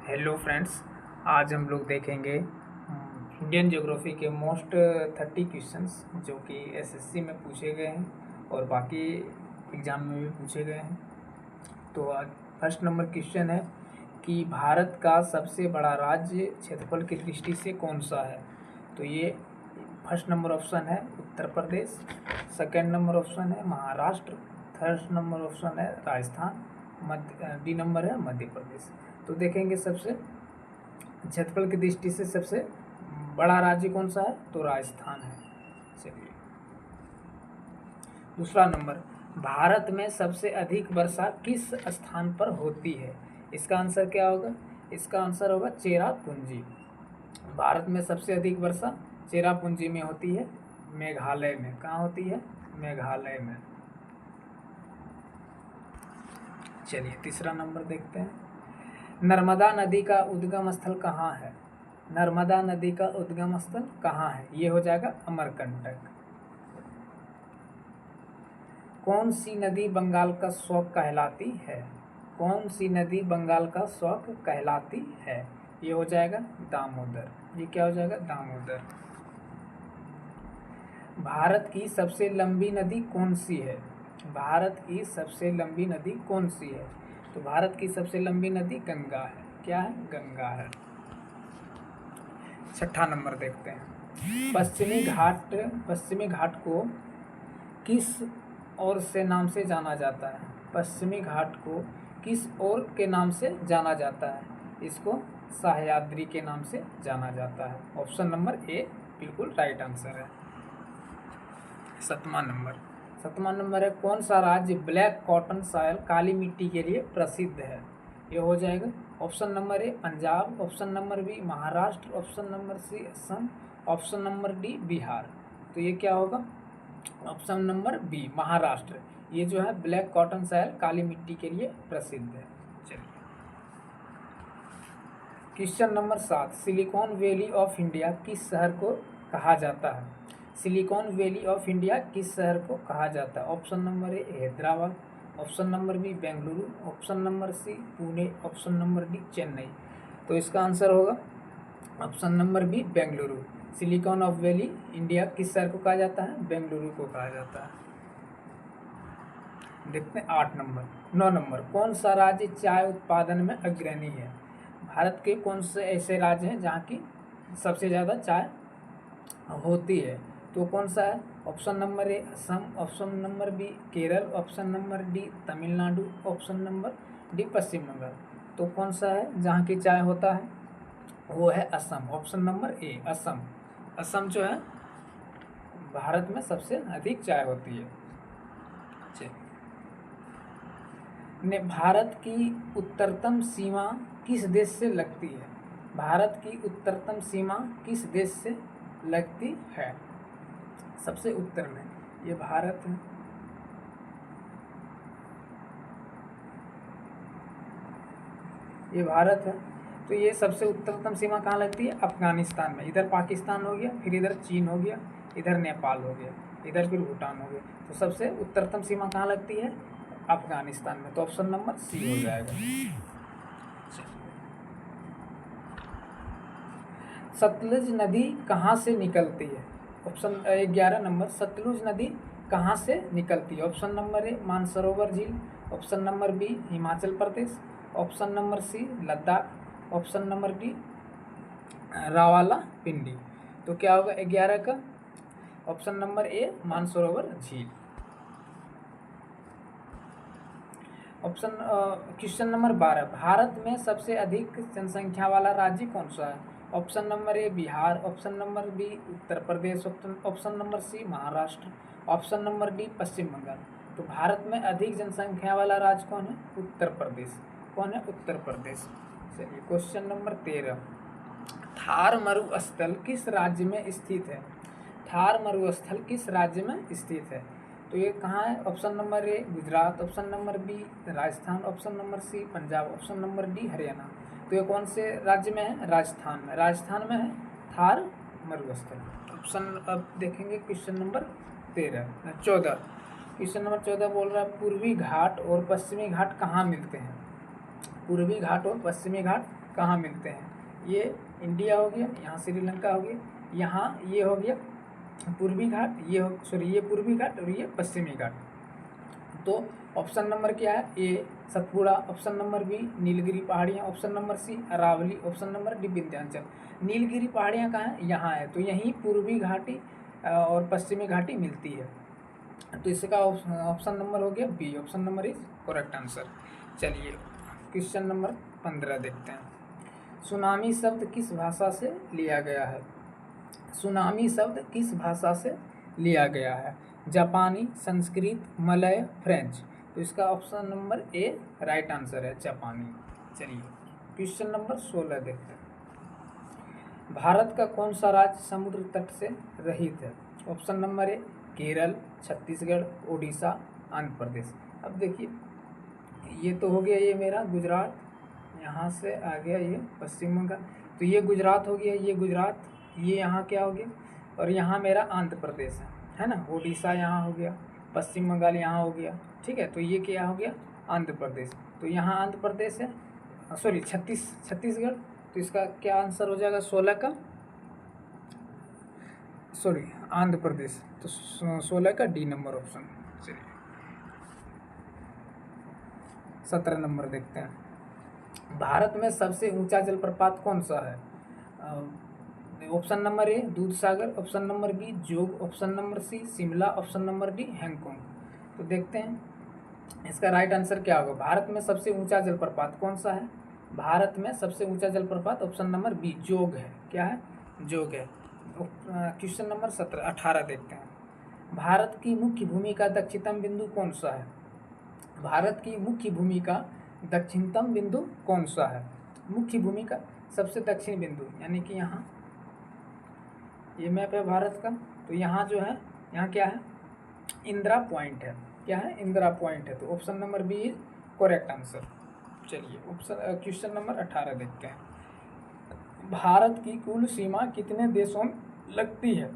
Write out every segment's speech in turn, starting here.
Hello friends, आज हम लोग देखेंगे इंडियन ज्योग्राफी के मोस्ट 30 क्वेश्चंस जो कि एसएससी में पूछे गए हैं और बाकी एग्ज़ाम में भी पूछे गए हैं। तो आज फर्स्ट नंबर क्वेश्चन है कि भारत का सबसे बड़ा राज्य क्षेत्रफल की दृष्टि से कौन सा है। तो ये फर्स्ट नंबर ऑप्शन है Uttar Pradesh, second number option है महाराष्ट्र, थर्ड नंबर ऑप्शन है राजस्थान, डी नंबर है मध्य प्रदेश। तो देखेंगे सबसे क्षेत्रफल की दृष्टि से सबसे बड़ा राज्य कौन सा है, तो राजस्थान है। चलिए दूसरा नंबर, भारत में सबसे अधिक वर्षा किस स्थान पर होती है। इसका आंसर क्या होगा, इसका आंसर होगा चेरापूंजी। भारत में सबसे अधिक वर्षा चेरापूंजी में होती है, मेघालय में। कहाँ होती है, मेघालय में। चलिए तीसरा नंबर देखते हैं, नर्मदा नदी का उद्गम स्थल कहाँ है। नर्मदा नदी का उद्गम स्थल कहाँ है, ये हो जाएगा अमरकंटक। कौन सी नदी बंगाल का शौक कहलाती है। कौन सी नदी बंगाल का शौक कहलाती है, ये हो जाएगा दामोदर। ये क्या हो जाएगा, दामोदर। भारत की सबसे लंबी नदी कौन सी है। भारत की सबसे लंबी नदी कौन सी है, तो भारत की सबसे लंबी नदी गंगा है। क्या है, गंगा है। छठा नंबर देखते हैं, पश्चिमी घाट को किस और से नाम से जाना जाता है। पश्चिमी घाट को किस और के नाम से जाना जाता है, इसको सह्याद्री के नाम से जाना जाता है। ऑप्शन नंबर ए बिल्कुल राइट आंसर है। सातवां नंबर है, कौन सा राज्य ब्लैक कॉटन सॉइल काली मिट्टी के लिए प्रसिद्ध है। ये हो जाएगा option number A Punjab, option number B Maharashtra, option number C Assam, option number D Bihar. तो ये क्या होगा, ऑप्शन नंबर बी महाराष्ट्र। ये जो है ब्लैक कॉटन सॉइल काली मिट्टी के लिए प्रसिद्ध है। चलिए question number 7, silicon valley of India किस शहर को कहा जाता है। सिलिकॉन वैली ऑफ इंडिया किस शहर को कहा जाता है। Option number A Hyderabad, option number B Bengaluru, option number C Pune, option number D Chennai. तो इसका आंसर होगा option number B Bengaluru. Silicon of valley India किस शहर को कहा जाता है, बेंगलुरु को कहा जाता है। देखते हैं 9 नंबर, कौन सा राज्य चाय उत्पादन में अग्रणी है। भारत के कौन से ऐसे राज्य हैं जहाँ की सबसे ज़्यादा चाय होती है, तो कौन सा है। Option number A Assam, option number B Kerala, option number D Tamil Nadu, option number D Paschim Bangal. तो कौन सा है जहाँ की चाय होता है, वो है Assam. Option number A Assam. Assam जो है भारत में सबसे अधिक चाय होती है। ने भारत की उत्तरतम सीमा किस देश से लगती है। भारत की उत्तरतम सीमा किस देश से लगती है, सबसे उत्तर में ये भारत है। ये भारत है, तो ये सबसे उत्तरतम सीमा कहाँ लगती है, अफगानिस्तान में। इधर पाकिस्तान हो गया, फिर इधर चीन हो गया, इधर नेपाल हो गया, इधर फिर भूटान हो गया। तो सबसे उत्तरतम सीमा कहाँ लगती है, अफगानिस्तान में। तो ऑप्शन नंबर सी हो जाएगा। सतलुज नदी कहाँ से निकलती है। ऑप्शन 11 नंबर, सतलुज नदी कहाँ से निकलती है। ऑप्शन नंबर ए मानसरोवर झील, option number B Himachal Pradesh, option number C Ladakh, option number D Rawalpindi. तो क्या होगा 11 का, ऑप्शन नंबर ए मानसरोवर झील। ऑप्शन क्वेश्चन नंबर 12, भारत में सबसे अधिक जनसंख्या वाला राज्य कौन सा है। Option number A Bihar, option number B Uttar Pradesh, option number C Maharashtra, option number D Paschim Bangal. तो भारत में अधिक जनसंख्या वाला राज्य कौन है, उत्तर प्रदेश। कौन है, उत्तर प्रदेश। चलिए क्वेश्चन नंबर 13, थार मरुस्थल किस राज्य में स्थित है। थार मरुस्थल किस राज्य में स्थित है, तो ये कहाँ है। Option number A Gujarat, option number B Rajasthan, option number C Punjab, option number D Haryana. तो ये कौन से राज्य में है, राजस्थान में। राजस्थान में है थार मरुस्थल। ऑप्शन अब देखेंगे क्वेश्चन नंबर 14। क्वेश्चन नंबर 14 बोल रहा है पूर्वी घाट और पश्चिमी घाट कहाँ मिलते हैं। पूर्वी घाट और पश्चिमी घाट कहाँ मिलते हैं? ये इंडिया हो गया, यहाँ श्रीलंका हो गया, यहाँ ये हो गया पूर्वी घाट, ये पूर्वी घाट और ये पश्चिमी घाट। तो ऑप्शन नंबर क्या है? A Satpura, option number B Nilgiri पहाड़ियाँ, option number C Aravalli, option number D Vindhyachal. Nilgiri पहाड़ियाँ कहाँ है? यहाँ है, तो यहीं पूर्वी घाटी और पश्चिमी घाटी मिलती है। तो इसका ऑप्शन नंबर हो गया B, option number is correct answer. चलिए क्वेश्चन नंबर 15 देखते हैं। सुनामी शब्द किस भाषा से लिया गया है? सुनामी शब्द किस भाषा से लिया गया है? जापानी, संस्कृत, मलय, फ्रेंच। तो इसका ऑप्शन नंबर ए राइट आंसर है, जापानी। चलिए क्वेश्चन नंबर 16 देखते हैं। भारत का कौन सा राज्य समुद्र तट से रहित है? Option number A Kerala, Chhattisgarh, Orissa, Andhra Pradesh. अब देखिए ये तो हो गया ये मेरा गुजरात, यहाँ से आ गया ये पश्चिम बंगाल, तो ये गुजरात हो गया, ये गुजरात, ये यहाँ क्या हो गया, और यहाँ मेरा आंध्र प्रदेश है ना, उड़ीसा यहाँ हो गया, पश्चिम बंगाल यहाँ हो गया, ठीक है। तो ये क्या हो गया? आंध्र प्रदेश। तो यहाँ आंध्र प्रदेश है, सॉरी छत्तीसगढ़। तो इसका क्या आंसर हो जाएगा 16 का? सॉरी आंध्र प्रदेश, तो 16 का डी नंबर ऑप्शन। चलिए 17 नंबर देखते हैं। भारत में सबसे ऊंचा जलप्रपात कौन सा है? Option number A Dudh Sagar, option number B Jog, option number C Shimla, option number D Hong Kong. तो देखते हैं इसका राइट आंसर क्या होगा। भारत में सबसे ऊंचा जलप्रपात कौन सा है? भारत में सबसे ऊंचा जलप्रपात ऑप्शन नंबर बी जोग है। क्या है? जोग है। क्वेश्चन नंबर 18 देखते हैं। भारत की मुख्य भूमि का दक्षिणतम बिंदु कौन सा है? भारत की मुख्य भूमि का दक्षिणतम बिंदु कौन सा है? मुख्य भूमि का सबसे दक्षिण बिंदु, यानी कि यहाँ ये मैप है भारत का, तो यहाँ जो है, यहाँ क्या है? इंदिरा पॉइंट है। क्या है? इंदिरा पॉइंट है। तो option number B is correct answer. चलिए क्वेश्चन नंबर 18 देखते हैं। भारत की कुल सीमा कितने देशों में लगती है?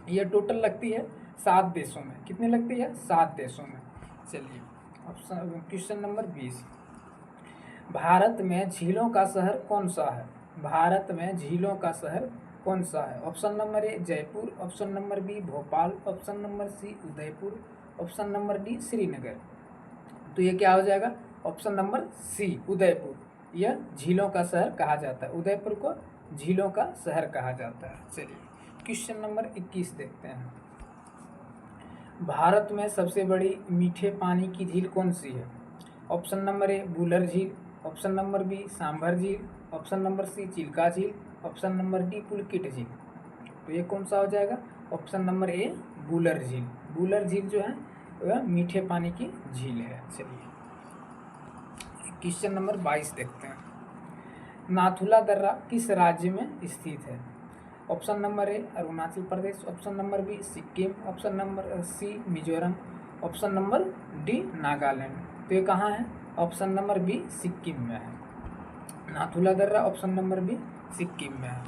ये टोटल लगती है 7 देशों में। कितने लगती है? 7 देशों में। चलिए क्वेश्चन नंबर 20। भारत में झीलों का शहर कौन सा है? भारत में झीलों का शहर कौन सा है? Option number A Jaipur, option number B Bhopal, option number C Udaipur, option number D Srinagar. तो ये क्या हो जाएगा? Option number C Udaipur. यह झीलों का शहर कहा जाता है, उदयपुर को झीलों का शहर कहा जाता है। चलिए क्वेश्चन नंबर 21 देखते हैं। भारत में सबसे बड़ी मीठे पानी की झील कौन सी है? ऑप्शन नंबर ए वुलर झील, ऑप्शन नंबर बी सांभर झील, ऑप्शन नंबर सी चिल्का झील, ऑप्शन नंबर डी पुलकित झील। तो ये कौन सा हो जाएगा? ऑप्शन नंबर ए वुलर झील। वुलर झील जो है वह मीठे पानी की झील है। चलिए क्वेश्चन नंबर 22 देखते हैं। नाथुला दर्रा किस राज्य में स्थित है? Option number A Arunachal Pradesh, option number B Sikkim, option number C Mizoram, option number D Nagaland. तो ये कहाँ है? ऑप्शन नंबर बी सिक्किम में है। नाथुला दर्रा ऑप्शन नंबर बी सिक्किम में है।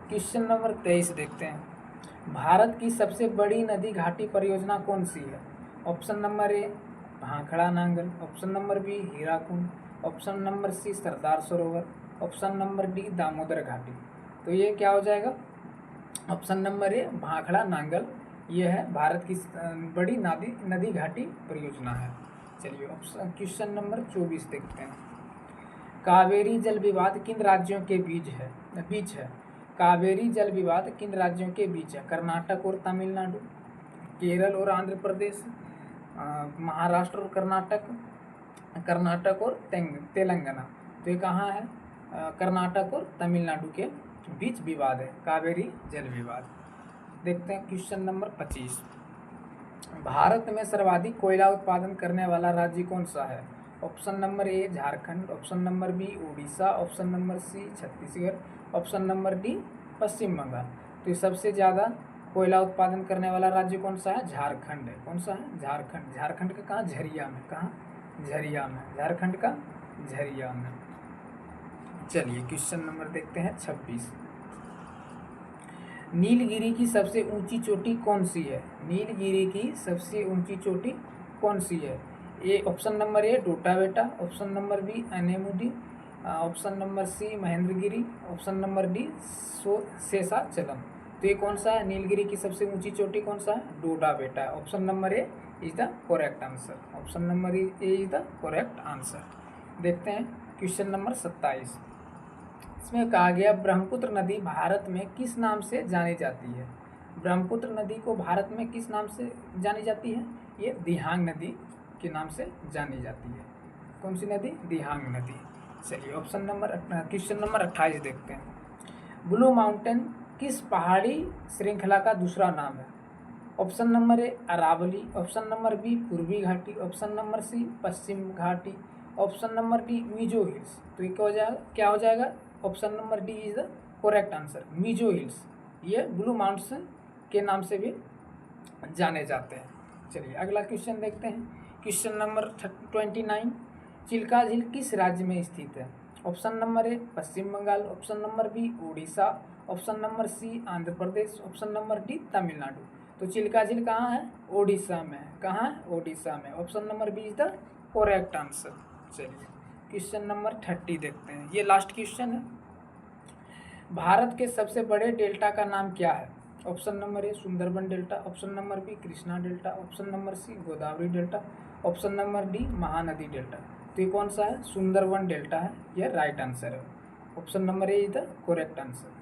क्वेश्चन नंबर 23 देखते हैं। भारत की सबसे बड़ी नदी घाटी परियोजना कौन सी है? Option number A Bhakra Nangal, option number B Hirakud, option number C Sardar Sarovar, option number D Damodar घाटी। तो ये क्या हो जाएगा? Option number A Bhakra Nangal, ये है भारत की बड़ी नदी घाटी परियोजना है। चलिए क्वेश्चन नंबर 24 देखते हैं। कावेरी जल विवाद किन राज्यों के बीच है? कावेरी जल विवाद किन राज्यों के बीच है? कर्नाटक और तमिलनाडु, केरल और आंध्र प्रदेश, महाराष्ट्र और कर्नाटक और तेलंगाना। तो ये कहाँ है? कर्नाटक और तमिलनाडु के बीच विवाद है, कावेरी जल विवाद। देखते हैं क्वेश्चन नंबर 25। भारत में सर्वाधिक कोयला उत्पादन करने वाला राज्य कौन सा है? Option number A Jharkhand, option number B Orissa, option number C Chhattisgarh, option number D Paschim Bangal. तो ये सबसे ज़्यादा कोयला उत्पादन करने वाला राज्य कौन सा है? झारखंड है। कौन सा है? झारखंड। झारखंड का कहाँ? झरिया में। कहाँ? झरिया में। झारखंड का झरिया में। चलिए क्वेश्चन नंबर देखते हैं 26। नीलगिरी की सबसे ऊंची चोटी कौन सी है? नीलगिरी की सबसे ऊंची चोटी कौन सी है? A option number A Doddabetta, option number B Anamudi, option number C Mahendragiri, option number D Seshachalam. तो ये कौन सा है? नीलगिरी की सबसे ऊंची चोटी कौन सा है? Doddabetta. Option number A is the correct answer. Option number A is the correct answer. देखते हैं क्वेश्चन नंबर 27। इसमें कहा गया ब्रह्मपुत्र नदी भारत में किस नाम से जानी जाती है? ब्रह्मपुत्र नदी को भारत में किस नाम से जानी जाती है? ये दिहांग नदी के नाम से जानी जाती है। कौन सी नदी? दिहांग नदी। चलिए क्वेश्चन नंबर 28 देखते हैं। ब्लू माउंटेन किस पहाड़ी श्रृंखला का दूसरा नाम है? Option number A Aravalli, option number B पूर्वी घाटी, ऑप्शन नंबर सी पश्चिम घाटी, option number D Mizo hills. तो ये क्या हो जाएगा? Option number D is the correct answer, Mizo hills. ये ब्लू माउंटेन के नाम से भी जाने जाते हैं। चलिए अगला क्वेश्चन देखते हैं। Question number 29। चिल्का झील किस राज्य में स्थित है? Option number A Paschim Bangal, option number B Orissa, option number C Andhra Pradesh, option number D Tamil Nadu. तो चिल्का झील कहाँ है? ओडिशा में। कहाँ है? ओडिशा में। Option number B is the correct answer. चलिए क्वेश्चन नंबर 30 देखते हैं। ये लास्ट क्वेश्चन है। भारत के सबसे बड़े डेल्टा का नाम क्या है? Option number A Sundarban delta, option number B Krishna delta, option number C Godavari delta, option number D Mahanadi delta. तो ये कौन सा है? सुंदरबन डेल्टा है। यह राइट आंसर है। Option number A is the correct answer.